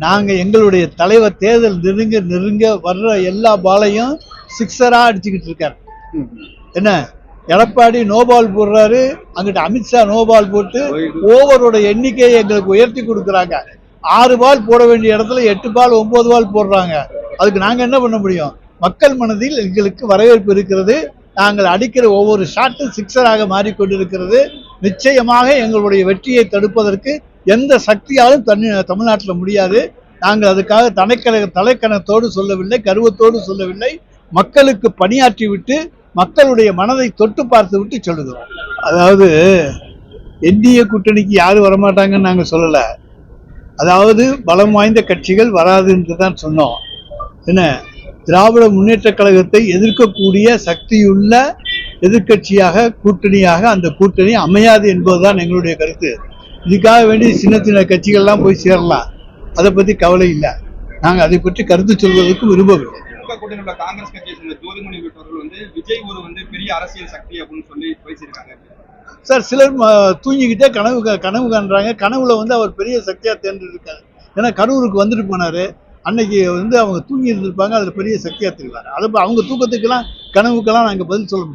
நாங்கள் எங்களுடைய தலைவர் தேர்தல் நெருங்க நெருங்க வர்ற எல்லா பாலையும் சிக்ஸராக அடிச்சுக்கிட்டு இருக்கார். என்ன எடப்பாடி நோபால் போடுறாரு, அங்கிட்ட அமித்ஷா நோபால் போட்டு ஓவரோட எண்ணிக்கையை எங்களுக்கு உயர்த்தி கொடுக்குறாங்க. 6 பால் போட வேண்டிய இடத்துல 8 பால் 9 பால் போடுறாங்க. அதுக்கு நாங்கள் என்ன பண்ண முடியும்? மக்கள் மனதில் எங்களுக்கு வரவேற்பு இருக்கிறது. நாங்கள் அடிக்கிற ஒவ்வொரு ஷாட்டும் சிக்ஸராக மாறிக்கொண்டிருக்கிறது. நிச்சயமாக எங்களுடைய வெற்றியை தடுப்பதற்கு எந்த சக்தியாலும் தமிழ்நாட்டில் முடியாது. நாங்கள் அதுக்காக தலைக்கணத்தோடு சொல்லவில்லை, கருவத்தோடு சொல்லவில்லை. மக்களுக்கு பணியாற்றி விட்டு மக்களுடைய மனதை தொட்டு பார்த்து விட்டு சொல்லுகிறோம். அதாவது என்டிஏ கூட்டணிக்கு யாரும் வரமாட்டாங்கன்னு நாங்கள் சொல்லலை. அதாவது பலம் வாய்ந்த கட்சிகள் வராது என்று தான் சொன்னோம். என்ன திராவிட முன்னேற்ற கழகத்தை எதிர்க்கக்கூடிய சக்தியுள்ள எதிர்கட்சியாக கூட்டணியாக அந்த கூட்டணி அமையாது என்பதுதான் எங்களுடைய கருத்து. இதுக்காக வேண்டி சின்ன சின்ன கட்சிகள்லாம் போய் சேரலாம், அதை பற்றி கவலை இல்லை. நாங்கள் அதை பற்றி கருத்து சொல்வதற்கு விரும்பவில்லை. கூட்டணியில் காங்கிரஸ் கட்சியை சேர்ந்த ஜோதிமணி உள்ளிட்டவர்கள் விஜய் ஒரு பெரிய அரசியல் சக்தி அப்படின்னு சொல்லி பேசியிருக்காங்க சார். சிலர் தூங்கிக்கிட்டே கனவு காண்றாங்க. கனவுல அவர் பெரிய சக்தியா தேர்ந்தெடுக்காரு. ஏன்னா கரூருக்கு வந்துட்டு போனாரு, அன்னைக்கு அவங்க தூங்கி இருந்திருப்பாங்க, அதுல பெரிய சக்தியா தெரிவாரு. அது அவங்க தூக்கத்துக்கெல்லாம் கனவுக்கெல்லாம் நாங்கள் பதில் சொல்ல முடியாது.